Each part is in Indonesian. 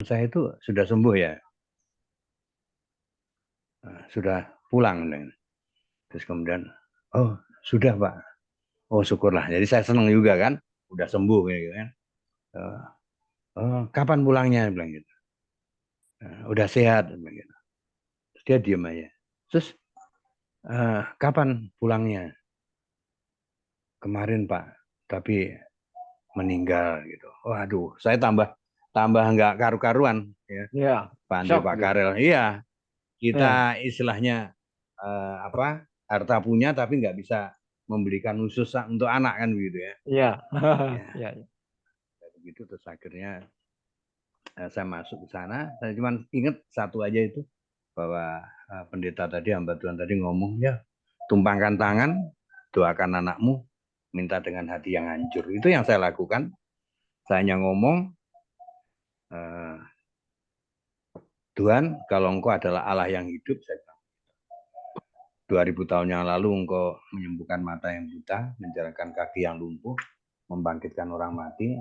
saya itu sudah sembuh ya, sudah pulang. Terus kemudian, oh sudah Pak, oh syukurlah. Jadi saya senang juga kan, udah sembuh gitu kan. Eh, oh, kapan pulangnya? Bilang gitu. Udah sehat, bilang gitu. Terus dia diem aja. Terus kapan pulangnya? Kemarin Pak, tapi meninggal gitu. Waduh, saya tambah nggak karu-karuan ya. Ya, Pak Andri, shock Pak gitu. Karel. Iya, Ya, kita istilahnya apa, harta punya tapi nggak bisa membelikan khusus untuk anak kan begitu ya. ya, Ya, ya, ya. begitu terus akhirnya saya masuk ke sana. Saya cuma ingat satu aja itu bahwa pendeta tadi, hamba Tuhan tadi ngomong ya, tumpangkan tangan, doakan anakmu, minta dengan hati yang hancur. Itu yang saya lakukan. Saya hanya ngomong, eh, Tuhan, kalau Engkau adalah Allah yang hidup, saya bilang, 2000 tahun yang lalu Engkau menyembuhkan mata yang buta, menjalankan kaki yang lumpuh, membangkitkan orang mati.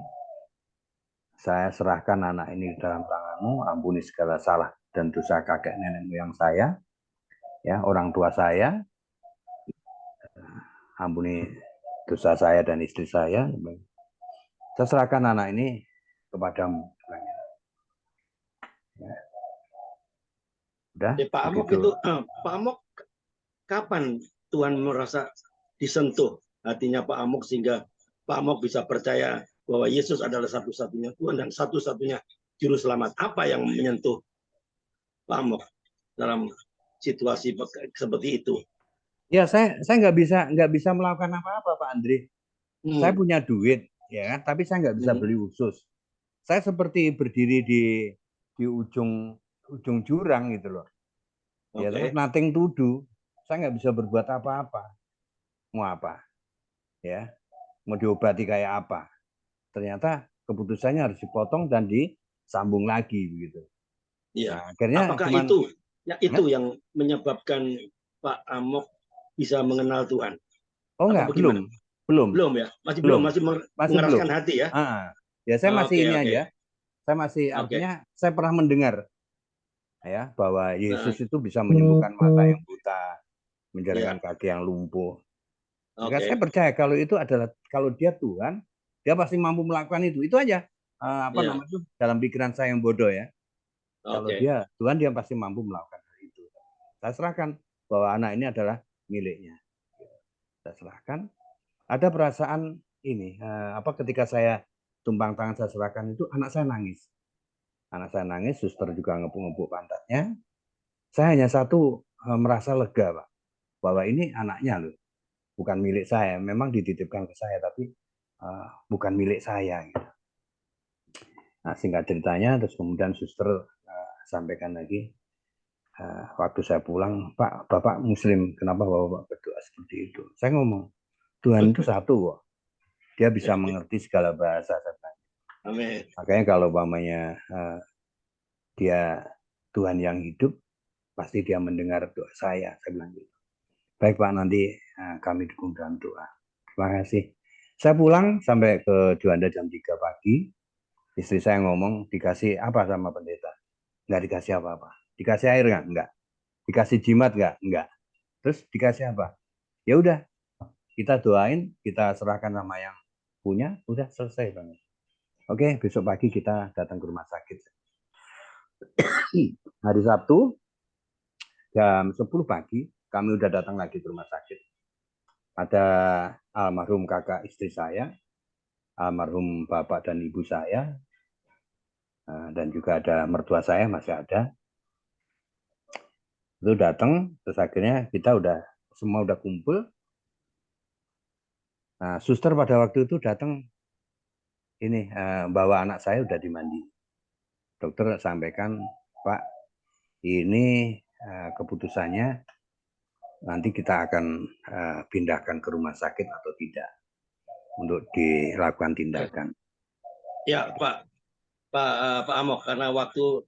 Saya serahkan anak ini dalam tanganmu, ampuni segala salah dan dosa kakek nenek moyang saya, ya orang tua saya, ampuni dosa saya dan istri saya. Saya serahkan anak ini kepadamu. Ya, udah Pak Amok begitu. itu, Pak Amok kapan Tuhan merasa disentuh hatinya Pak Amok sehingga Pak Amok bisa percaya bahwa Yesus adalah satu-satunya Tuhan dan satu-satunya juru selamat? Apa yang menyentuh Pak Amok dalam situasi seperti itu? Ya saya nggak bisa melakukan apa-apa Pak Andri. Saya Hmm. punya duit ya, tapi saya nggak bisa Hmm. beli usus. Saya seperti berdiri di ujung jurang gitu loh. Ya terus Oke. nothing to do. Saya nggak bisa berbuat apa-apa. Mau apa? Ya, mau diobati kayak apa? Ternyata keputusannya harus dipotong dan disambung lagi begitu. Iya. Nah, akhirnya Apakah cuman itu yang menyebabkan Pak Amok bisa mengenal Tuhan? oh Apa enggak, belum. bagaimana? Belum. Belum ya? Masih belum, Belum. masih Masih belum. mengeraskan hati ya? Ya saya masih Oke, ini oke. aja. Saya masih Oke. artinya saya pernah mendengar ya bahwa Nah, Yesus itu bisa menyembuhkan mata yang buta, menjalankan ya. kaki yang lumpuh. Maka saya Oke. percaya kalau itu adalah kalau dia Tuhan, dia pasti mampu melakukan itu. Itu aja. Apa Ya. namanya itu dalam pikiran saya yang bodoh ya. Kalau Oke. dia Tuhan, dia pasti mampu melakukan hal itu. Saya serahkan bahwa anak ini adalah miliknya. Saya serahkan. Ada perasaan ini apa ketika saya tumpang tangan saya serahkan itu anak saya nangis. Anak saya nangis, suster juga ngepuk-ngepuk pantatnya. Saya hanya satu merasa lega Pak, bahwa ini anaknya loh, bukan milik saya. Memang dititipkan ke saya, tapi bukan milik saya. Gitu. Nah, singkat ceritanya, terus kemudian suster sampaikan lagi, waktu saya pulang, Pak, Bapak Muslim, kenapa Bapak berdoa seperti itu? Saya ngomong, Tuhan itu satu kok. Dia bisa mengerti segala bahasa. Amin. Makanya kalau umpamanya dia Tuhan yang hidup, pasti dia mendengar doa saya. Saya bilang gitu. Baik Pak, nanti kami dukung dalam doa. Terima kasih. Saya pulang sampai ke Juanda jam 3 pagi. Istri saya ngomong, dikasih apa sama pendeta? Nggak dikasih apa-apa. Dikasih air nggak? Nggak. Dikasih jimat nggak? Nggak. Terus dikasih apa? Ya udah, kita doain, kita serahkan sama yang punya, udah selesai Bang. Oke, besok pagi kita datang ke rumah sakit. Hari Sabtu, jam 10 pagi, kami udah datang lagi ke rumah sakit. Ada almarhum kakak istri saya, almarhum bapak dan ibu saya, dan juga ada mertua saya masih ada. Itu datang, terus akhirnya kita semua udah kumpul. Nah, suster pada waktu itu datang ini bawa anak saya udah dimandi. Dokter sampaikan, Pak, ini keputusannya nanti kita akan pindahkan ke rumah sakit atau tidak untuk dilakukan tindakan. Ya, Pak Amok, karena waktu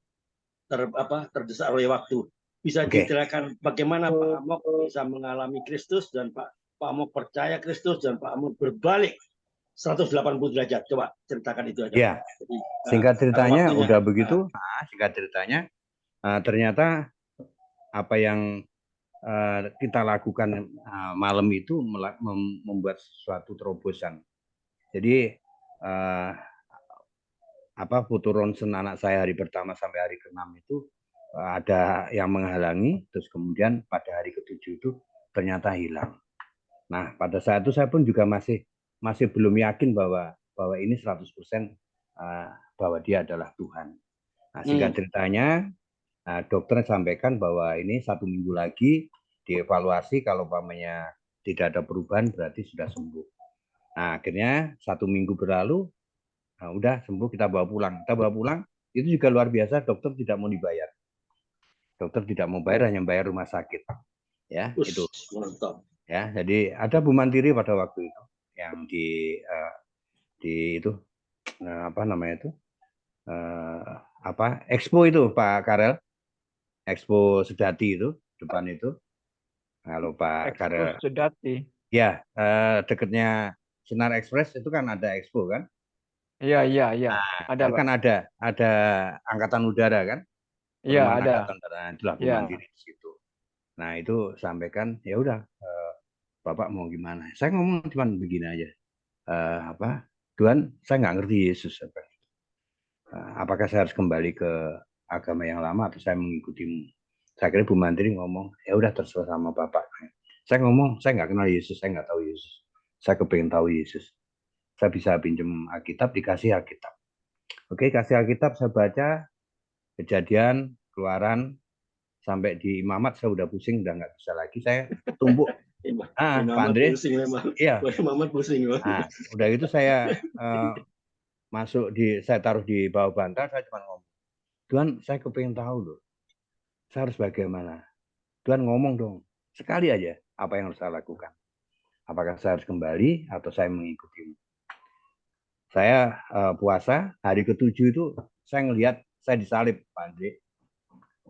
terdesak oleh waktu, bisa diceritakan bagaimana Pak Amok bisa mengalami Kristus dan Pak Amok percaya Kristus dan Pak Amok berbalik 180 derajat. Coba ceritakan itu aja. Ya, Jadi, singkat ceritanya waktunya, udah begitu. Singkat ceritanya ternyata apa yang kita lakukan malam itu membuat suatu terobosan. Jadi foto ronsen anak saya hari pertama sampai hari ke-6 itu ada yang menghalangi, terus kemudian pada hari ke-7 itu ternyata hilang. Nah, pada saat itu saya pun juga masih belum yakin bahwa ini 100% bahwa dia adalah Tuhan. Nah, singkat ceritanya dokter sampaikan bahwa ini 1 minggu lagi dievaluasi, kalau umpamanya tidak ada perubahan berarti sudah sembuh. Nah, akhirnya 1 minggu berlalu, udah sembuh, kita bawa pulang. Itu juga luar biasa, dokter tidak mau dibayar. Dokter tidak mau bayar, hanya bayar rumah sakit. Ya, itu. Mantap. Ya, jadi ada Bu Mantiri pada waktu itu yang di itu Expo itu Pak Karel, Expo Sedati itu depan itu. Kalau Pak Karel Sedati. ya, dekatnya Sinar Express itu kan ada Expo kan? Iya. Nah, Ada, Pak. kan ada Angkatan Udara kan? Iya, Perumahan ada. Angkatan Udara, itulah Bu Iya. Mandiri di situ. Nah, itu sampaikan, ya udah Bapak mau gimana? Saya ngomong cuma begini aja. Tuhan, saya nggak ngerti Yesus. Apakah saya harus kembali ke agama yang lama atau saya mengikutimu? Saya kira Bu Mantri ngomong, ya udah terserah sama Bapak. Saya ngomong, saya nggak kenal Yesus, saya nggak tahu Yesus. Saya kepengen tahu Yesus. Saya bisa pinjam Alkitab, dikasih Alkitab. Oke, kasih Alkitab, saya baca Kejadian, Keluaran, sampai di Imamat saya udah pusing, udah nggak bisa lagi. Saya tumbuk. Pak Andre, iya. Imamat pusing. Nah, udah itu saya saya taruh di bawah bantal, saya cuma ngomong, Tuhan, saya kepengen tahu loh, saya harus bagaimana? Tuhan ngomong dong, sekali aja apa yang harus saya lakukan. Apakah saya harus kembali atau saya mengikuti? Saya puasa, hari ke-7 itu saya ngelihat saya disalib, Pak Andre.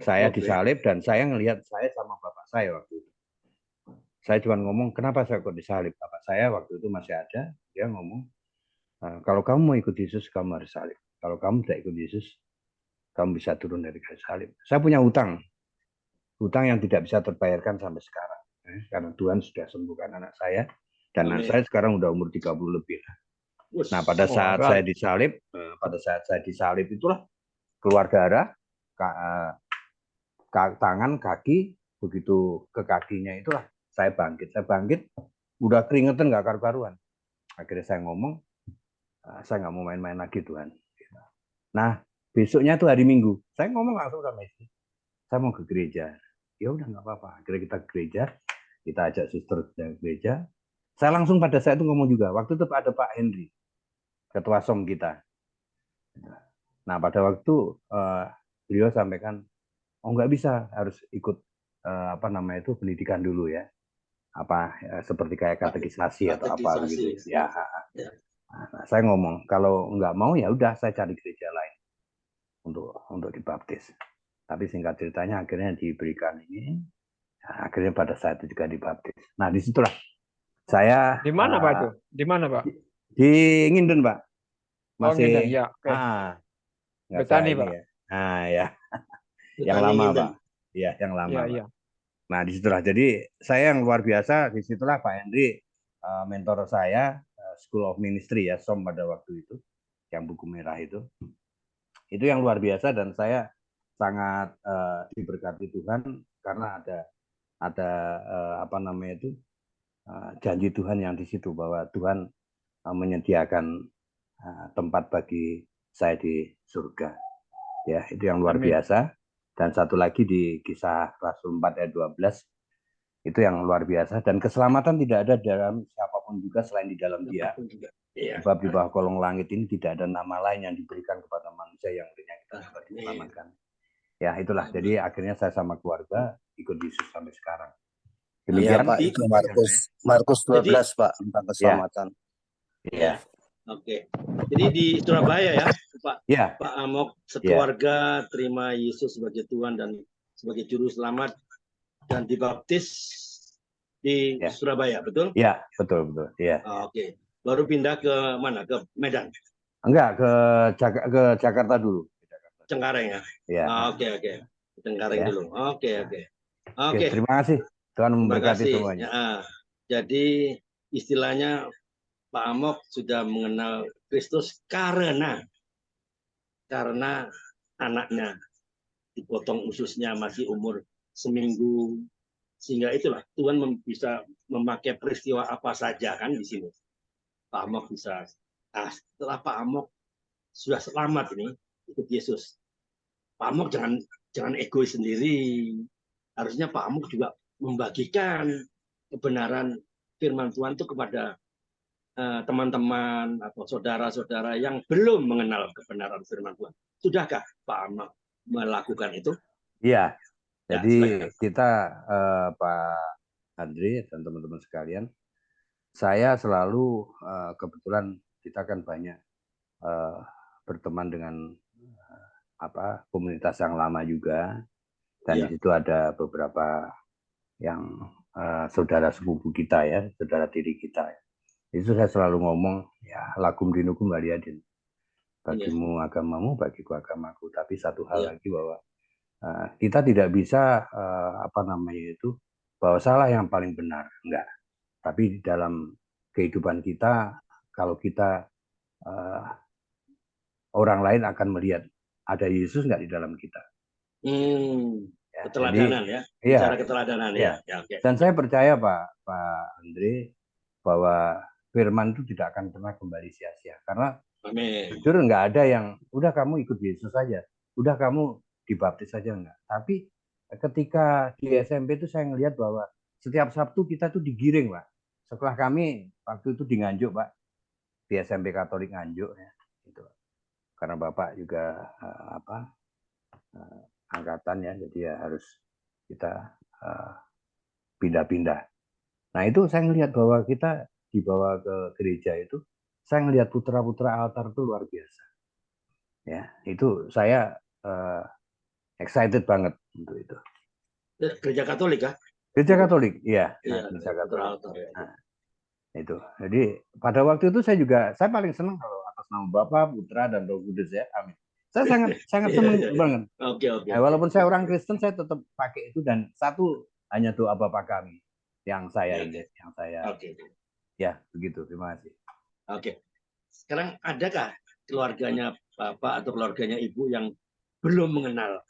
Saya disalib dan saya ngelihat saya sama bapak saya waktu itu. Saya cuma ngomong, kenapa saya kok disalib? Bapak saya waktu itu masih ada, dia ngomong, kalau kamu mau ikut Yesus, kamu harus salib. Kalau kamu tidak ikut Yesus, kamu bisa turun dari kayu salib. Saya punya hutang yang tidak bisa terbayarkan sampai sekarang. Karena Tuhan sudah sembuhkan anak saya, dan anak saya sekarang udah umur 30 lebih. Nah, pada saat saya disalib, itulah keluar darah, tangan, kaki, begitu ke kakinya itulah saya bangkit. Udah keringetan nggak karu-karuan. Akhirnya saya ngomong, saya nggak mau main-main lagi Tuhan. Nah, besoknya tuh hari Minggu, saya ngomong langsung sama istri, saya mau ke gereja. Ya udah nggak apa-apa. Akhirnya kita ke gereja, kita ajak suster ke gereja. Saya langsung pada saat itu ngomong juga. Waktu itu ada Pak Henry, ketua SOM kita. Nah, pada waktu beliau sampaikan, oh nggak bisa, harus ikut pendidikan dulu ya. Seperti kayak katekisasi atau apa begitu. Ya. Nah, saya ngomong, kalau nggak mau ya udah saya cari gereja lain untuk dibaptis. Tapi singkat ceritanya akhirnya diberikan ini, akhirnya pada saat itu juga dibaptis. Nah, disitulah saya. Di mana Pak itu? Di mana Pak? Di Nginden Pak. Masih. Nginden, ya. Betani Pak. Ya. Nah ya, yang lama Pak. Iya, yang lama. Ya. Nah, disitulah. Jadi saya yang luar biasa, disitulah Pak Henry, mentor saya, School of Ministry ya, SOM pada waktu itu, yang buku merah itu yang luar biasa, dan saya sangat diberkati Tuhan karena ada janji Tuhan yang di situ, bahwa Tuhan menyediakan tempat bagi saya di surga. Ya, itu yang luar biasa. Dan satu lagi di Kisah Rasul 4 ayat 12, itu yang luar biasa, dan keselamatan tidak ada dalam siapapun juga selain di dalam Dia. Sebab di bawah kolong langit ini tidak ada nama lain yang diberikan kepada manusia yang dengannya kita dapat diselamatkan. Ya, itulah. Jadi akhirnya saya sama keluarga ikut Yesus sampai sekarang. Demikian. Ya, Pak, itu Markus 12 Pak, tentang keselamatan. Iya. Oke. Jadi di Surabaya ya, Pak. Ya. Pak Amok sekeluarga terima Yesus sebagai Tuhan dan sebagai juru selamat dan dibaptis di Surabaya, betul? Iya, betul. Iya. Oke. baru pindah ke mana? Ke Medan, Enggak, ke Jakarta dulu. Cengkareng ya. Ya. Oke. Cengkareng Ya. dulu. Oke. Oke, terima kasih. Tuhan Terima memberkati kasih. semuanya. Ya, jadi istilahnya Pak Amok sudah mengenal Kristus karena anaknya dipotong ususnya masih umur seminggu, sehingga itulah Tuhan bisa memakai peristiwa apa saja kan di sini. Pak Amok bisa. Setelah Pak Amok sudah selamat ini ikut Yesus, Pak Amok jangan egois sendiri. Harusnya Pak Amok juga membagikan kebenaran firman Tuhan itu kepada teman-teman atau saudara-saudara yang belum mengenal kebenaran firman Tuhan. Sudahkah Pak Amok melakukan itu? Iya. Ya, Jadi silakan. kita Pak Andri dan teman-teman sekalian, saya selalu kebetulan kita kan banyak berteman dengan komunitas yang lama juga, dan di situ ada beberapa yang saudara sepupu kita ya, saudara tiri kita. Itu saya selalu ngomong, ya lakum dinukum waliyadin. Bagimu agamamu, bagiku agamaku. Tapi satu hal lagi bahwa kita tidak bisa bahwa salah yang paling benar, enggak. Tapi di dalam kehidupan kita, kalau kita orang lain akan melihat ada Yesus enggak di dalam kita. Keteladanan ya, bicara keteladanan ya. Okay. Dan saya percaya Pak Andre bahwa firman itu tidak akan pernah kembali sia-sia, karena jujur enggak ada yang udah kamu ikut Yesus saja, udah kamu dibaptis saja, enggak. Tapi ketika di SMP itu saya ngelihat bahwa setiap Sabtu kita tuh digiring, Pak. Setelah kami waktu itu di Nganjuk, Pak, di SMP Katolik Nganjuk ya, gitu. Karena Bapak juga angkatan ya, jadi ya harus kita pindah-pindah. Nah itu saya ngelihat bahwa kita dibawa ke gereja itu, saya ngelihat putra-putra altar itu luar biasa. Ya, itu saya excited banget untuk itu. Gereja Katolik kah? Gereja Katolik, iya. Gereja Katolik. Nah, itu. Jadi pada waktu itu saya paling senang kalau atas nama Bapa, Putra, dan Roh Kudus ya. Amin. Saya sangat senang banget. Oke. Walaupun saya orang Kristen, saya tetap pakai itu, dan satu hanya doa Bapa kami yang saya ingat, yang saya. Ya, begitu. Terima kasih. Oke. Sekarang adakah keluarganya Bapak atau keluarganya Ibu yang belum mengenal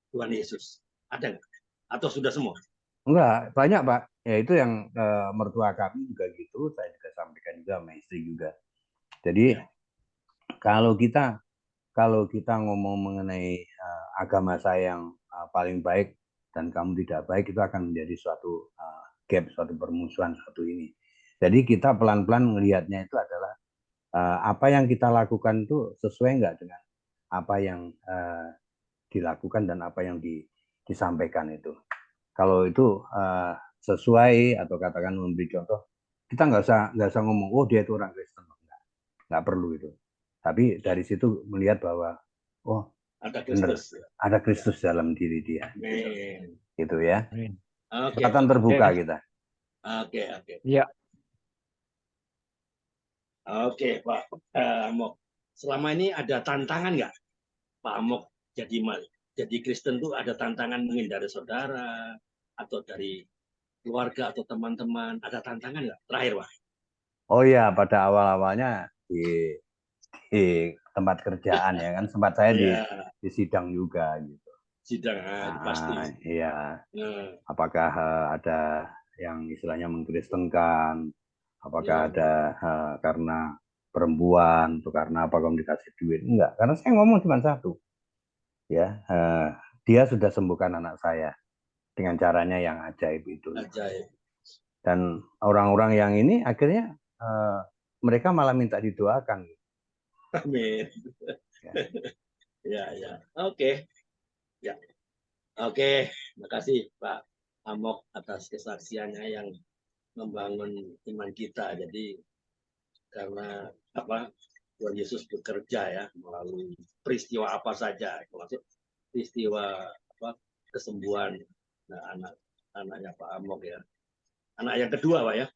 Tuhan Yesus? Ada nggak? Atau sudah semua? Enggak, banyak Pak. Ya itu yang mertua kami juga gitu. Saya juga sampaikan juga sama istri juga. Jadi kalau kita ngomong mengenai agama saya yang paling baik dan kamu tidak baik, itu akan menjadi suatu gap, suatu permusuhan, suatu ini. Jadi kita pelan-pelan melihatnya itu adalah apa yang kita lakukan itu sesuai enggak dengan apa yang dilakukan dan apa yang disampaikan itu. Kalau itu sesuai atau katakan memberi contoh, kita nggak usah ngomong, oh dia itu orang Kristen, nggak perlu itu. Tapi dari situ melihat bahwa oh ada Kristus dalam diri dia, gitu ya. Kesempatan terbuka kita. Oke. Ya. Oke, Pak Amok. Selama ini ada tantangan nggak, Pak Amok jadi Kristen tuh ada tantangan mungkin dari saudara atau dari keluarga atau teman-teman, ada tantangan nggak? Terakhir, Pak. Oh iya, pada awal-awalnya di tempat kerjaan ya kan, sempat saya di sidang juga gitu. Sidang pasti. Iya. Apakah ada yang istilahnya mengkristenkan? Apakah ada karena perempuan atau karena apa kamu dikasih duit? Enggak, karena saya ngomong cuma satu. Ya, dia sudah sembuhkan anak saya dengan caranya yang ajaib itu. Ajaib. Dan orang-orang yang ini akhirnya mereka malah minta didoakan. Amin. Ya. Oke. Ya. Oke, terima kasih Pak Amok atas kesaksiannya yang membangun iman kita. Jadi karena Tuhan Yesus bekerja ya melalui peristiwa apa saja, termasuk peristiwa kesembuhan anaknya Pak Amok ya. Anak yang kedua Pak ya.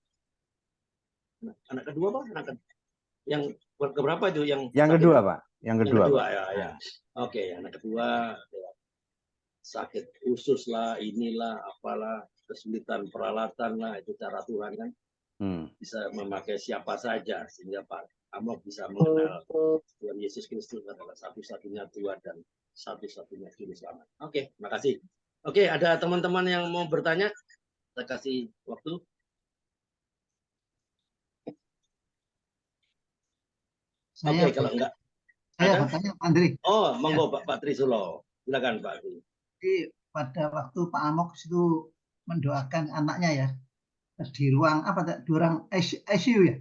Anak kedua Pak, yang keberapa itu yang Yang sakit? kedua, Pak. Yang Yang kedua, kedua Pak. ya, ya. Oke, yang kedua sakit khusus lah, inilah, apalah, kesulitan peralatan lah, itu cara Tuhan kan bisa memakai siapa saja sehingga Pak Amok bisa mengenal Tuhan Yesus Kristus adalah satu-satunya Tuhan dan satu-satunya Juru Selamat. Oke, makasih. Oke, ada teman-teman yang mau bertanya? Saya kasih waktu. Oke, kalau enggak Saya ada? bertanya, Andri. Oh, monggo Pak Trisulo. Silakan Pak. Jadi pada waktu Pak Amok itu mendoakan anaknya ya di ruang apa? Di ruang ICU ya?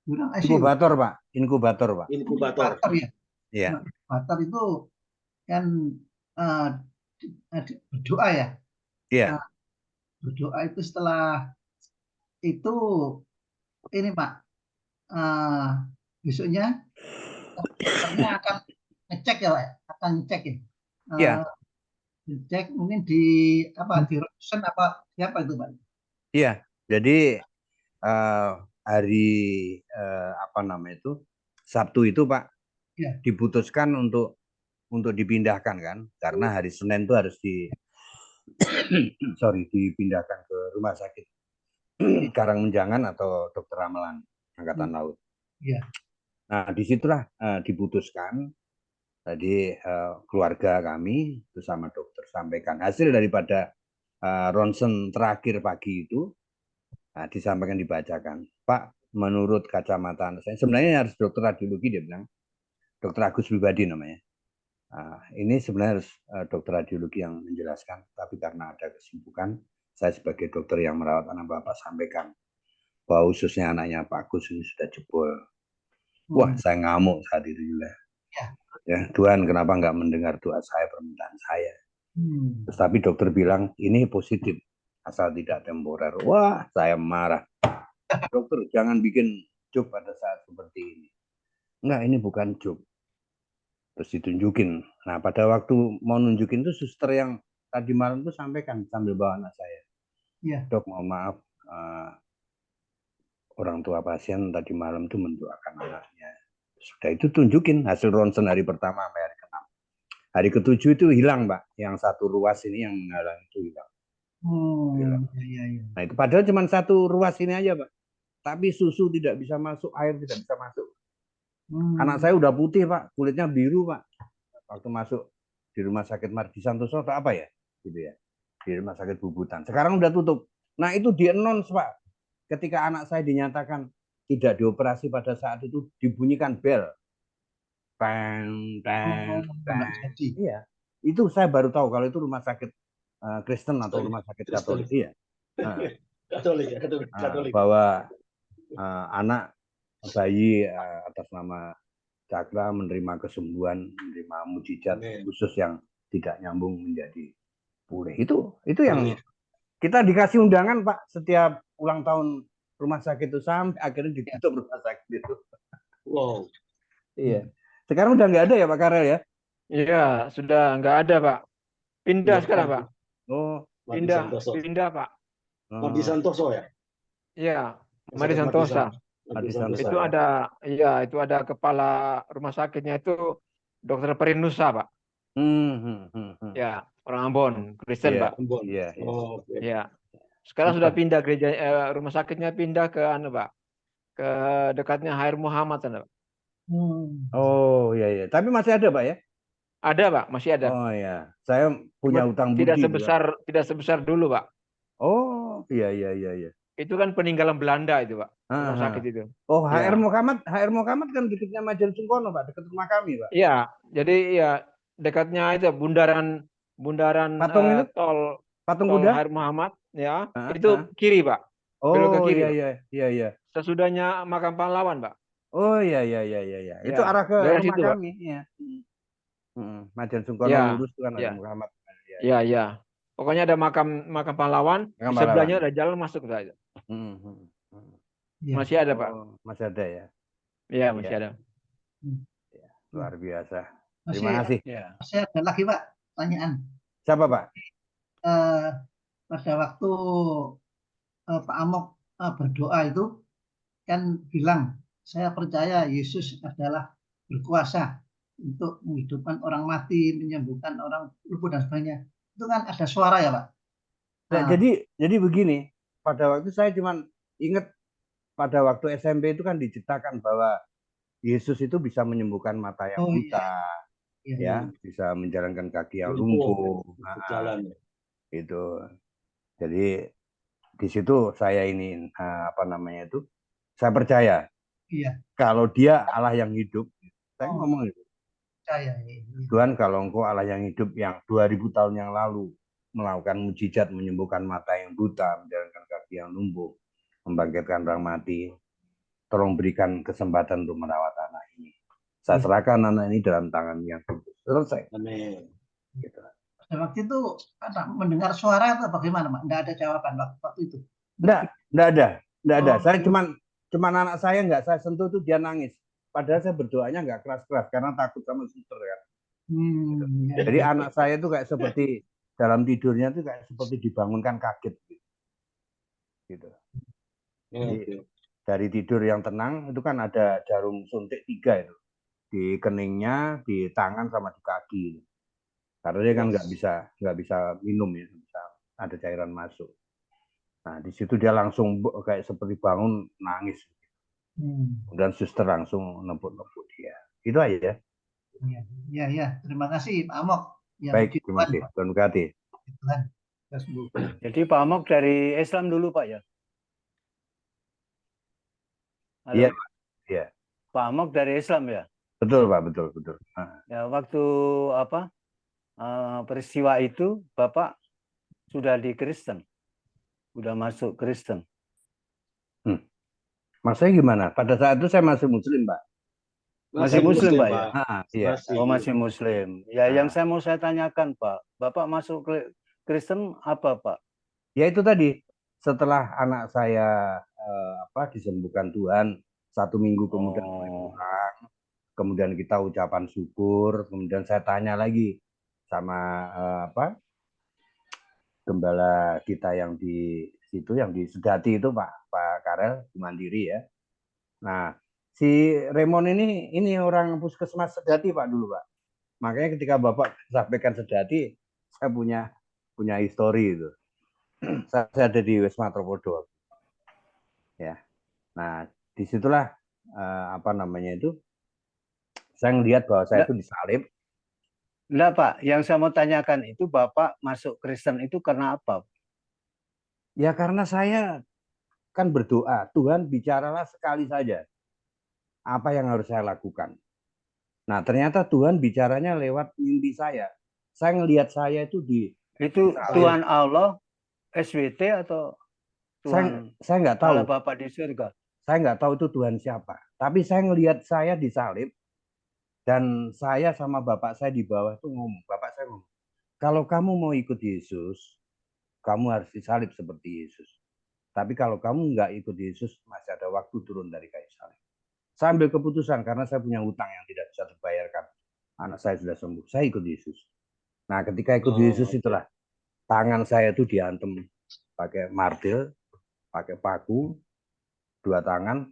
Di ruang ICU. Inkubator, Pak. Inkubator, Pak. Inkubator. Ya. Iya. Inkubator itu kan berdoa ya. Iya. Berdoa itu setelah itu ini Pak, besoknya dokternya akan ngecek ya Pak, akan ngecek ya. Iya. Ngecek mungkin di apa di ronsen apa siapa itu Pak? Iya. Jadi hari apa namanya itu Sabtu itu Pak ya. diputuskan untuk dipindahkan kan, karena hari Senin itu harus dipindahkan ke rumah sakit Karangmenjangan atau Dr. Ramelan Angkatan Laut. Iya. Nah disitulah diputuskan. Tadi keluarga kami itu sama dokter sampaikan hasil daripada ronsen terakhir pagi itu, disampaikan, dibacakan. Pak, menurut kacamata saya, sebenarnya harus dokter radiologi, dia bilang, dokter Agus pribadi namanya. Ini sebenarnya harus dokter radiologi yang menjelaskan, tapi karena ada kesibukan, saya sebagai dokter yang merawat anak Bapak sampaikan bahwa khususnya anaknya Pak Agus ini sudah jebol. Wah, saya ngamuk saat itu juga. Ya, Tuhan kenapa nggak mendengar doa saya, permintaan saya. Terus tapi dokter bilang ini positif asal tidak temporer. Wah, saya marah. Dokter jangan bikin joke pada saat seperti ini. Enggak, ini bukan joke. Terus ditunjukin. Nah, pada waktu mau nunjukin itu suster yang tadi malam itu sampaikan sambil bawa anak saya. Iya. Dok, mohon maaf, orang tua pasien tadi malam itu mendoakan anaknya. Sudah itu tunjukin hasil ronsen hari pertama sampai hari ke-6. Hari ke-7 itu hilang, Pak. Yang satu ruas ini yang menghalang itu hilang. Hilang. Iya. Nah, itu padahal cuma satu ruas ini aja, Pak. Tapi susu tidak bisa masuk, air tidak bisa masuk. Anak saya udah putih, Pak. Kulitnya biru, Pak. Waktu masuk di rumah sakit Mardi Santoso atau apa ya? Gitu ya. Di rumah sakit Bubutan. Sekarang udah tutup. Nah, itu di-announce, Pak. Ketika anak saya dinyatakan tidak dioperasi pada saat itu, dibunyikan bel. Peng. Iya. Itu saya baru tahu kalau itu rumah sakit Kristen atau rumah sakit Katolik. Iya. Katolik. Bahwa anak bayi atas nama Cakra menerima kesembuhan, menerima mujizat khusus yang tidak nyambung menjadi pulih. Itu yang kita dikasih undangan, Pak, setiap ulang tahun rumah sakit itu sampai akhirnya ditutup rumah sakit itu. Wow. Iya. Sekarang udah nggak ada ya Pak Karel ya? Iya, sudah nggak ada Pak. Pindah sekarang Pak. Oh, pindah Pak. Mardi Santoso ya? Iya, Mardi Santosa. Itu ada, iya, itu ada kepala rumah sakitnya itu Dokter Perinusa Pak. Ya, orang Ambon, Kristen Pak. Iya. Iya. Sekarang sudah pindah gereja, rumah sakitnya pindah ke Pak, ke dekatnya Hair Muhammad Pak. Oh iya. Tapi masih ada Pak ya? Ada Pak, masih ada. Oh ya, saya punya utang budi. Tidak sebesar dulu Pak. Oh iya. Itu kan peninggalan Belanda itu Pak, rumah sakit itu. Oh HR Muhammad kan dekatnya Majen Sungkono Pak, dekat rumah kami Pak. Iya, jadi ya dekatnya itu bundaran tol kuda HR Muhammad ya, itu kiri Pak. Belok ke kiri. Iya. Sesudahnya makam pahlawan Pak. Oh iya. Itu arah ke rumah situ, kami. Iya. Majen Sungkono lurus itu kan ada Muhammad. Iya. Pokoknya ada makam pahlawan, di sebelahnya ada jalan masuk ke itu. Masih ada Pak. Masih ada ya. Iya, masih ada. Luar biasa. Terima kasih. Masih ada lagi Pak pertanyaan. Siapa Pak? Pada waktu Pak Amok berdoa itu kan bilang saya percaya Yesus adalah berkuasa untuk menghidupkan orang mati, menyembuhkan orang lumpuh dan sebagainya. Itu kan ada suara ya, Pak? Nah, jadi begini, pada waktu saya cuma ingat pada waktu SMP itu kan diceritakan bahwa Yesus itu bisa menyembuhkan mata yang buta, ya, bisa menjalankan kaki yang lumpuh, itu. Jadi di situ saya ini saya percaya kalau Dia Allah yang hidup, saya ngomong itu. Tuhan, kalau Engkau Allah yang hidup yang 2000 tahun yang lalu melakukan mujizat, menyembuhkan mata yang buta, menjalankan kaki yang lumpuh, membangkitkan orang mati, tolong berikan kesempatan untuk merawat anak ini. Saya serahkan anak ini dalam tangan yang kudus. Selesai. Amin. Gitu. Waktu itu mendengar suara atau bagaimana, Pak? Nggak ada jawaban waktu itu? Nggak ada. Saya cuman anak saya nggak saya sentuh tuh dia nangis. Padahal saya berdoanya nggak keras-keras karena takut sama suster kan. Jadi anak saya itu kayak seperti dalam tidurnya itu kayak seperti dibangunkan kaget gitu. Jadi dari tidur yang tenang itu kan ada jarum suntik 3 itu di keningnya, di tangan sama di kaki. Karena dia kan nggak bisa minum ya, bisa ada cairan masuk. Nah di situ dia langsung kayak seperti bangun nangis. Dan suster langsung nempuk dia. Itu aja. Ya. Terima kasih Pak Amok. Ya, baik, terima kasih. Tuhan berkati. Jadi Pak Amok dari Islam dulu Pak ya? Iya. Iya. Pak Amok dari Islam ya? Betul Pak, betul. Ya waktu peristiwa itu Bapak sudah di Kristen, sudah masuk Kristen. Maksudnya gimana? Pada saat itu saya masih Muslim, Pak. Masih Muslim, Pak ya? Iya. Masih Muslim. Ya, yang saya tanyakan, Pak, Bapak masuk Kristen apa, Pak? Ya itu tadi. Setelah anak saya disembuhkan Tuhan, 1 minggu kemudian pulang, kemudian kita ucapan syukur, kemudian saya tanya lagi sama gembala kita yang di situ, yang di Sedati itu Pak Karel di Mandiri ya. Nah si Raymond ini orang puskesmas Sedati Pak dulu Pak. Makanya ketika Bapak sampaikan Sedati, saya punya histori itu. Saya ada di Wisma Tropodo. Ya. Nah disitulah saya ngelihat bahwa saya itu disalib. Enggak Pak, yang saya mau tanyakan itu Bapak masuk Kristen itu karena apa? Ya karena saya kan berdoa, Tuhan bicaralah sekali saja. Apa yang harus saya lakukan? Nah ternyata Tuhan bicaranya lewat mimpi saya. Saya ngelihat saya itu itu Tuhan Allah, SWT atau Tuhan? Saya nggak tahu. Allah Bapak di surga. Saya nggak tahu itu Tuhan siapa. Tapi saya ngelihat saya disalib. Dan saya sama bapak saya di bawah itu ngomong, bapak saya ngomong, kalau kamu mau ikut Yesus, kamu harus disalib seperti Yesus. Tapi kalau kamu nggak ikut Yesus, masih ada waktu turun dari kayu salib. Saya ambil keputusan karena saya punya hutang yang tidak bisa terbayarkan. Anak saya sudah sembuh, saya ikut Yesus. Nah ketika ikut Yesus itulah, tangan saya itu diantem pakai martil, pakai paku, 2 tangan.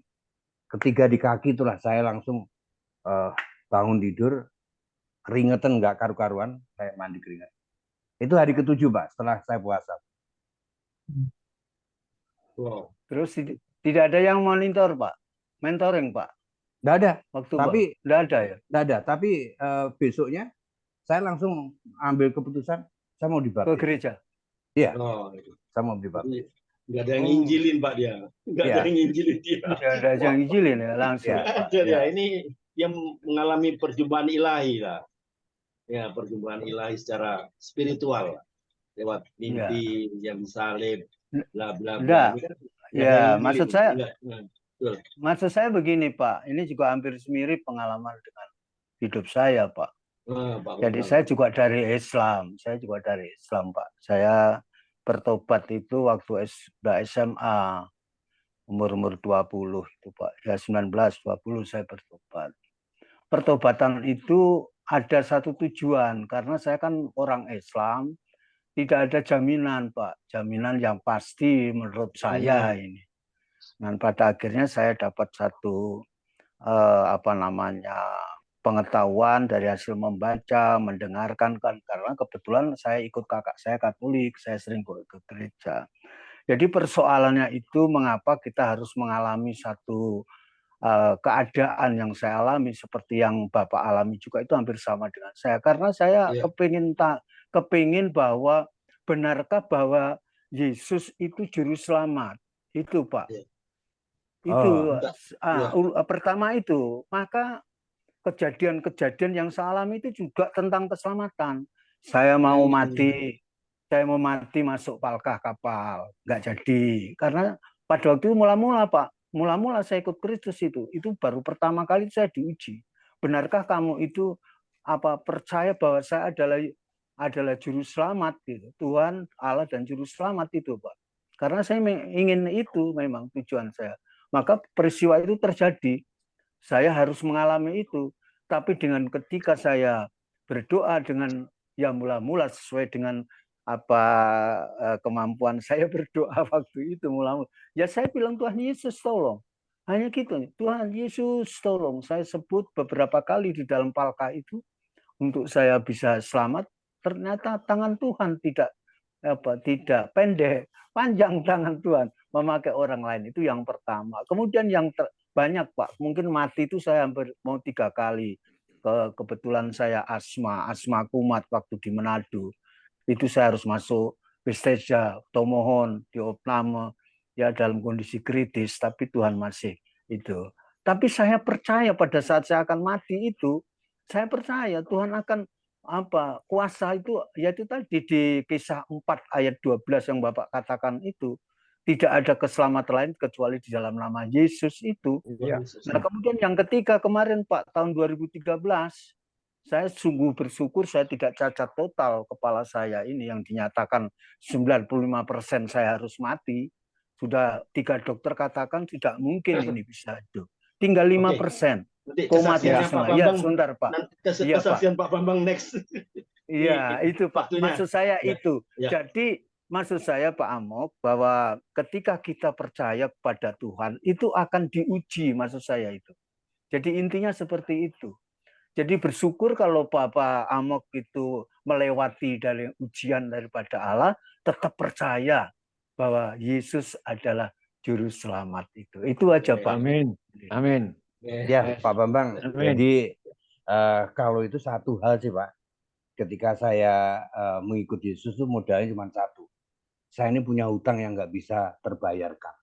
Ketiga di kaki itulah saya langsung bangun tidur, keringetan nggak karu-karuan, kayak mandi keringat. Itu hari ke-7 Pak, setelah saya puasa. Wow. Terus tidak ada yang monitor Pak, mentoring Pak? Nggak ada. Tapi nggak ada ya? Nggak ada. Tapi besoknya saya langsung ambil keputusan, saya mau dibaptis. Ke gereja? Iya. Saya mau dibaptis. Nggak ada yang nginjilin Pak dia. Nggak ada yang nginjilin dia. Nggak ada yang nginjilin ya langsung. Ya. Ini yang mengalami perjumpaan ilahi lah. Ya, perjumpaan ilahi secara spiritual. Lewat mimpi, yang disalib, bla bla bla. Ya, maksud saya begini Pak. Ini juga hampir mirip pengalaman dengan hidup saya Pak. Jadi saya juga dari Islam. Pak. Saya bertobat itu waktu SMA. Umur 20 itu Pak. Ya 19, 20 saya bertobat. Pertobatan itu ada satu tujuan, karena saya kan orang Islam, tidak ada jaminan Pak, jaminan yang pasti menurut saya ini. Dan pada akhirnya saya dapat satu apa namanya, pengetahuan dari hasil membaca, mendengarkan kan, karena kebetulan saya ikut kakak saya Katolik, saya sering ke gereja. Jadi persoalannya itu mengapa kita harus mengalami satu keadaan yang saya alami seperti yang Bapak alami juga itu hampir sama dengan saya, karena saya kepingin bahwa benarkah bahwa Yesus itu juru selamat itu Pak. Itu pertama itu, maka kejadian-kejadian yang saya alami itu juga tentang keselamatan. Saya mau mati masuk palkah kapal, nggak jadi. Karena pada waktu itu mula-mula Pak, mula-mula saya ikut Kristus itu baru pertama kali saya diuji. Benarkah kamu itu percaya bahwa saya adalah juru selamat gitu, Tuhan Allah dan juru selamat itu Pak. Karena saya ingin itu memang tujuan saya. Maka peristiwa itu terjadi. Saya harus mengalami itu. Tapi dengan ketika saya berdoa dengan mula-mula sesuai dengan kemampuan saya berdoa waktu itu mula-mula. Ya saya bilang Tuhan Yesus tolong. Hanya gitu. Tuhan Yesus tolong. Saya sebut beberapa kali di dalam palka itu untuk saya bisa selamat. Ternyata tangan Tuhan tidak pendek, panjang tangan Tuhan memakai orang lain. Itu yang pertama. Kemudian yang banyak Pak, mungkin mati itu saya hampir mau 3 kali. Kebetulan saya asma kumat waktu di Manado. Itu saya harus masuk besteja, tomohon, diopname, ya dalam kondisi kritis, tapi Tuhan masih itu. Tapi saya percaya pada saat saya akan mati itu, saya percaya Tuhan akan kuasa itu, yaitu tadi di Kisah 4 ayat 12 yang Bapak katakan itu, tidak ada keselamatan lain kecuali di dalam nama Yesus itu. Ya. Nah, kemudian yang ketiga kemarin Pak, tahun 2013, saya sungguh bersyukur saya tidak cacat total kepala saya ini yang dinyatakan 95% saya harus mati. Sudah 3 dokter katakan tidak mungkin ini bisa hidup. Tinggal 5%. Kesaksiannya Pak Bambang. Ya, sebentar Pak. Kesaksian Pak Bambang next. Iya, itu Pak. Maksud saya itu. Jadi maksud saya Pak Amok bahwa ketika kita percaya kepada Tuhan itu akan diuji, maksud saya itu. Jadi intinya seperti itu. Jadi bersyukur kalau Bapak Amok itu melewati dari ujian daripada Allah, tetap percaya bahwa Yesus adalah juru selamat itu. Itu aja Pak. Amin. Amin. Ya Pak Bambang. Amin. Jadi kalau itu satu hal sih Pak. Ketika saya mengikuti Yesus itu modalnya cuma satu. Saya ini punya hutang yang nggak bisa terbayarkan.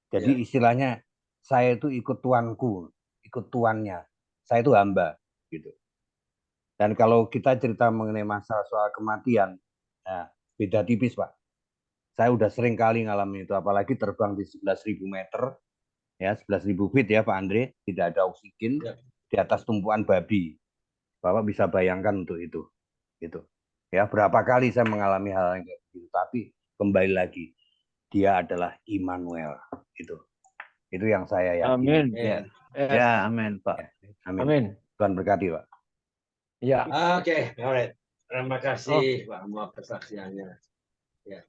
Jadi istilahnya saya itu ikut tuanku, ikut tuannya. Saya itu hamba, gitu. Dan kalau kita cerita mengenai masalah soal kematian, nah, beda tipis Pak. Saya udah sering kali ngalamin itu, apalagi terbang di 11.000 meter, ya 11.000 feet ya Pak Andre, tidak ada oksigen di atas tumpuan babi. Bapak bisa bayangkan untuk itu, gitu. Ya berapa kali saya mengalami hal yang kayak gitu, tapi kembali lagi dia adalah Immanuel, itu yang saya yakini. Amin. Ya, amin Pak. Amin. Amin. Tuhan berkati Pak. Ya. Oke, alright. Terima kasih Pak Amok kesaksiannya. Ya,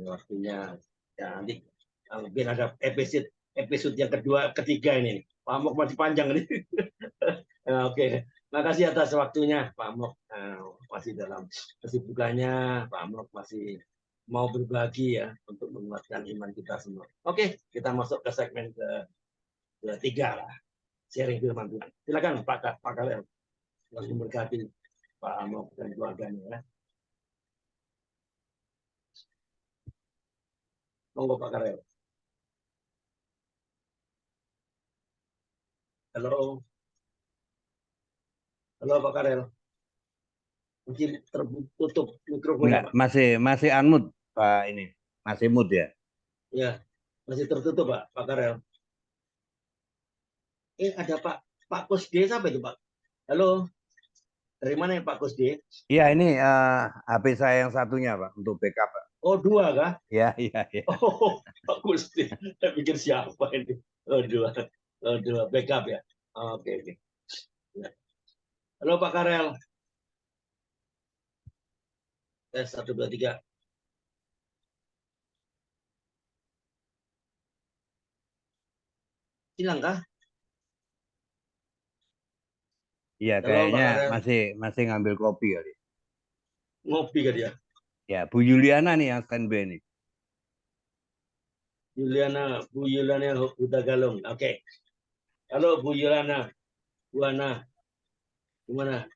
waktunya. Ya, nanti mungkin ada episode yang kedua, ketiga ini. Pak Amok masih panjang nih. Oke, makasih atas waktunya Pak Amok. Masih dalam kesibukannya, Pak Amok masih mau berbagi ya untuk menguatkan iman kita semua. Oke, kita masuk ke segmen ketiga lah. Sharing firman Tuhan. Silakan Pak Kalel. Langsung berkati Pak Amok dan keluarganya ya. Monggo Pak Karel. Halo. Halo Pak Karel. Mungkin tertutup mikrofonnya Pak. Masih unmute Pak ini. Masih mute ya? Ya, masih tertutup Pak Karel. Ada Pak Kusde sampai itu Pak. Halo. Dari mana ya Pak Kusde? Iya ini HP saya yang satunya Pak untuk backup Pak. Oh 2 kah? Ya. Oh Pak Kusde. Saya pikir siapa ini? Oh 2 backup ya. Oke. Ya. Halo Pak Karel. Tes 1 2 3. Hilang kah? Iya, kayaknya masih ngambil kopi kali. Ngopi kan dia. Ya, Bu Yuliana nih yang standby nih. Bu Yuliana Huta Galung. Oke. Halo Bu Yuliana. Bu Ana. Gimana?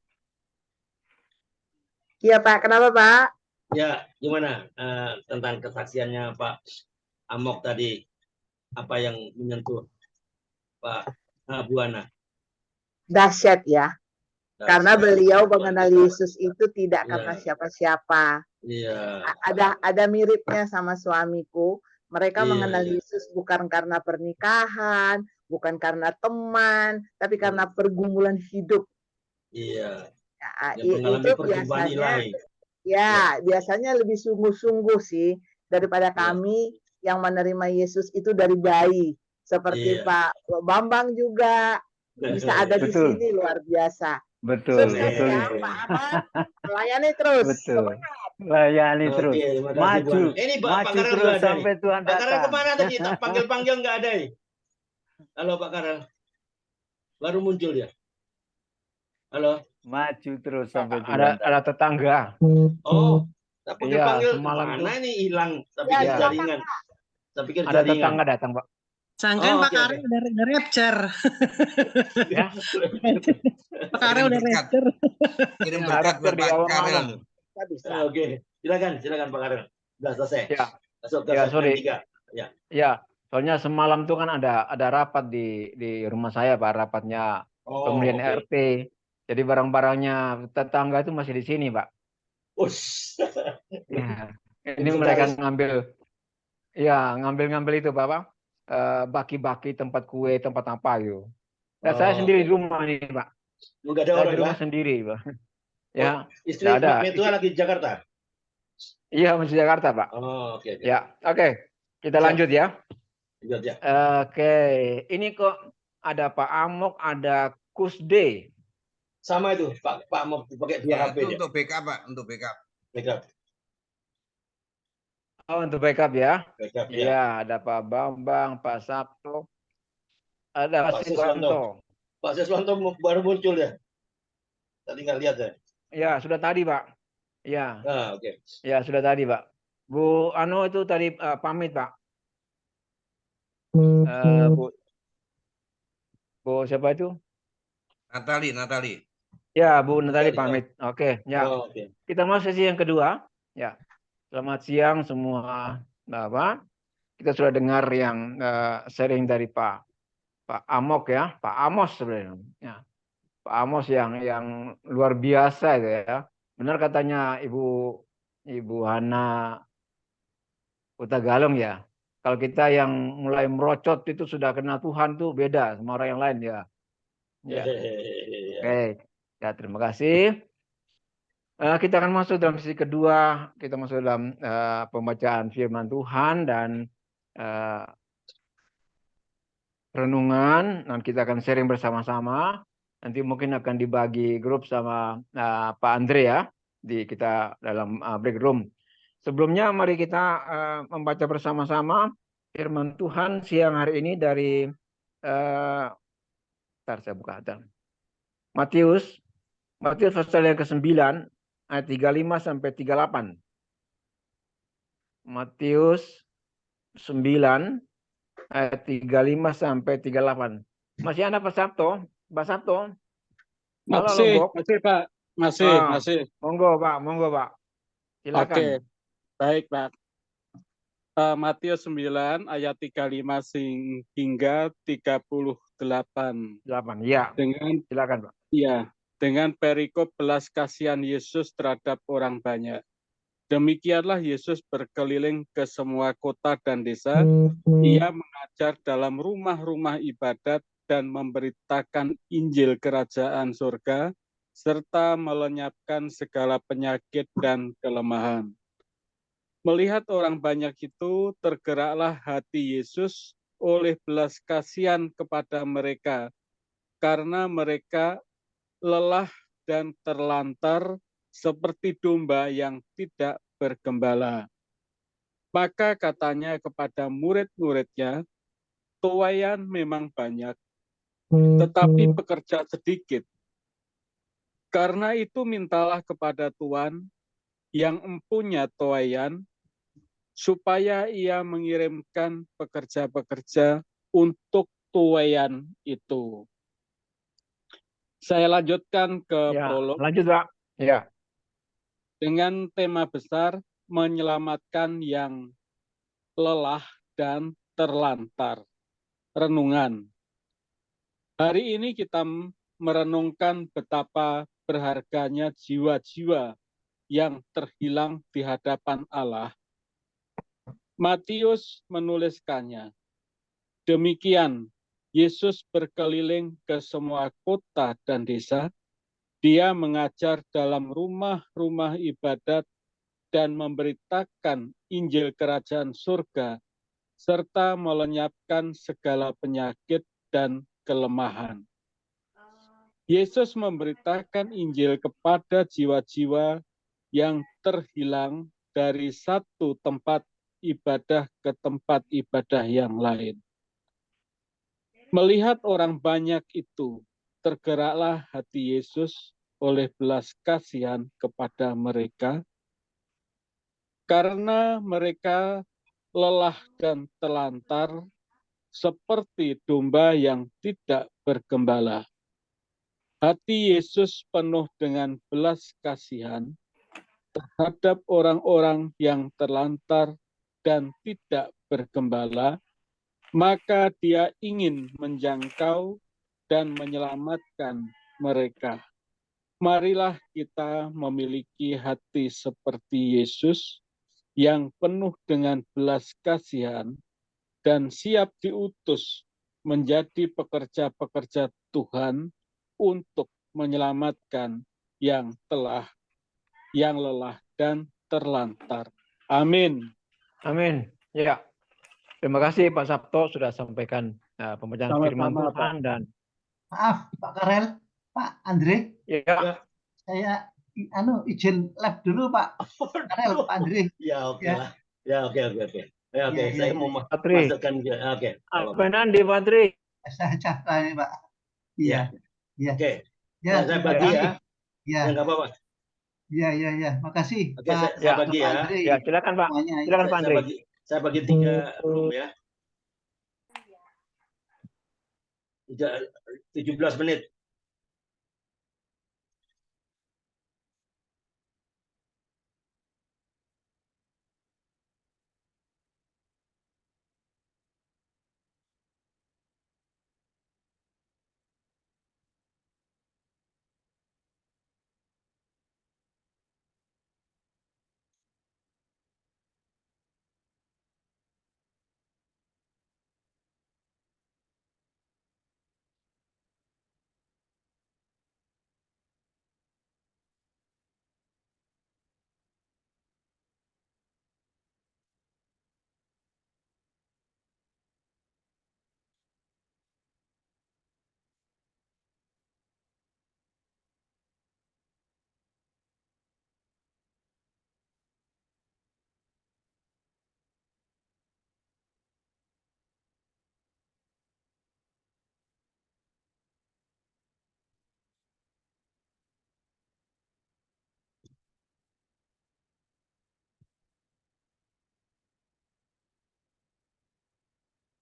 Iya Pak, kenapa Pak? Ya, gimana tentang kesaksiannya Pak Amok tadi? Apa yang menyentuh Pak Bu Ana? Dahsyat ya. Karena beliau mengenal Yesus itu tidak karena siapa-siapa. Iya. Ada miripnya sama suamiku. Mereka mengenal Yesus bukan karena pernikahan, bukan karena teman, tapi karena pergumulan hidup. Iya. Ya, Yang itu biasanya, biasanya lebih sungguh-sungguh sih daripada kami yang menerima Yesus itu dari bayi. Seperti Pak Bambang juga bisa ada di sini, luar biasa. Betul, Sukses betul. ya, Pak Ahmad. Melayani terus. Betul. Layani terus. Maju. Ini maju terus sampai Tuhan datang. Pak Karel kemana tadi? Tak panggil-panggil nggak ada. Halo Pak Karel. Baru muncul dia. Halo. Maju terus sampai Tuhan datang. Ada tetangga. Oh, tak panggil-panggil semalam mana ini hilang. Tapi jaringan. Tapi ada tetangga datang, Pak. Sangkain Pak Karel udah rapture. Ya. Pak Karel udah rapture. Kirim berkat buat Pak Karel. Oke, silakan Pak Karel. Sudah selesai. Ya. Masuk ke sorry. 3. Ya, soalnya semalam tuh kan ada rapat di rumah saya, Pak, rapatnya pemilihan RT. Jadi barang-barangnya tetangga itu masih di sini, Pak. Ya. Ini mereka ngambil itu, Pak. Baki-baki tempat kue, tempat apa gitu. Nah, saya sendiri di rumah nih, Pak. Enggak ada orang di rumah sendiri, Pak. Ya. Istri Pak Metua lagi di Jakarta. Iya, masih Jakarta, Pak. Oke. Ya, oke. Kita lanjut ya. Oke, ini kok ada Pak Amok, ada Kusde. Sama itu, Pak Amok pakai 2 HP. Itu untuk backup, Pak, untuk backup. Oh, untuk backup ya. Backup, ya. Ada Pak Bambang, Pak Sabto, ada Pak Siswanto. Pak Siswanto baru muncul ya. Tadi nggak lihat ya. Ya, sudah tadi, Pak. Ya. Oke. Ya, sudah tadi, Pak. Bu Ano itu tadi pamit, Pak. Bu siapa itu? Natali. Ya, Bu Natali pamit. Oke, ya. Kita masuk sesi yang kedua. Ya. Selamat siang semua. Bapak. Kita sudah dengar yang sharing dari Pak Amok ya, Pak Amos sebenarnya. Ya. Pak Amos yang luar biasa itu ya. Benar katanya Ibu Hana Huta Galung ya. Kalau kita yang mulai merocot itu sudah kenal Tuhan tuh beda sama orang yang lain ya. Oke, ya terima kasih. Kita akan masuk dalam sesi kedua. Kita masuk dalam pembacaan firman Tuhan dan renungan. Dan kita akan sharing bersama-sama. Nanti mungkin akan dibagi grup sama Pak Andre ya. Kita dalam break room. Sebelumnya mari kita membaca bersama-sama firman Tuhan siang hari ini dari saya buka Matius pasal yang ke-9 ayat 35 sampai 38. Matius 9 ayat 35 sampai 38. Masih ada Pak Sabto? Pak Sabto? Masih Pak. Masih. Monggo Pak. Silakan. Oke. Baik, Pak. Matius 9 ayat 35 hingga 38. Ya. Silakan, Pak. Iya, dengan perikop belas kasihan Yesus terhadap orang banyak. Demikianlah Yesus berkeliling ke semua kota dan desa. Ia mengajar dalam rumah-rumah ibadat dan memberitakan Injil kerajaan surga serta melenyapkan segala penyakit dan kelemahan. Melihat orang banyak itu, tergeraklah hati Yesus oleh belas kasihan kepada mereka, karena mereka lelah dan terlantar seperti domba yang tidak bergembala. Maka katanya kepada murid-muridnya, tuaian memang banyak, tetapi pekerja sedikit. Karena itu mintalah kepada Tuhan yang empunya tuaian, supaya ia mengirimkan pekerja-pekerja untuk tuaian itu. Saya lanjutkan ke prolog. Lanjut, Pak. Ya. Dengan tema besar, menyelamatkan yang lelah dan terlantar. Renungan. Hari ini kita merenungkan betapa berharganya jiwa-jiwa yang terhilang di hadapan Allah. Matius menuliskannya. Demikian, Yesus berkeliling ke semua kota dan desa. Dia mengajar dalam rumah-rumah ibadat dan memberitakan Injil Kerajaan Surga, serta melenyapkan segala penyakit dan kelemahan. Yesus memberitakan Injil kepada jiwa-jiwa yang terhilang dari satu tempat ibadah ke tempat ibadah yang lain. Melihat orang banyak itu, tergeraklah hati Yesus oleh belas kasihan kepada mereka, karena mereka lelah dan terlantar seperti domba yang tidak bergembala. Hati Yesus penuh dengan belas kasihan terhadap orang-orang yang terlantar dan tidak bergembala, maka Dia ingin menjangkau dan menyelamatkan mereka. Marilah kita memiliki hati seperti Yesus yang penuh dengan belas kasihan dan siap diutus menjadi pekerja-pekerja Tuhan untuk menyelamatkan yang lelah dan terlantar. Amin. Amin. Ya. Terima kasih Pak Sabto sudah sampaikan pembacaan firman Tuhan dan maaf Pak Karel, Pak Andre. Ya. Saya izin lab dulu Pak Karel, Pak Andre. Ya oke lah. Ya oke. Ya oke, saya mau masukkan oke. Apa nanti Pak Tri? Saya catat ini Pak. Iya. Oke. Ya, saya bagi ya. Ya. Enggak apa-apa. Iya. Makasih. Oke, saya bagi ya. Ya, silakan Pak. Silakan Pak Andre. Saya bagi 3 room ya. 17 menit.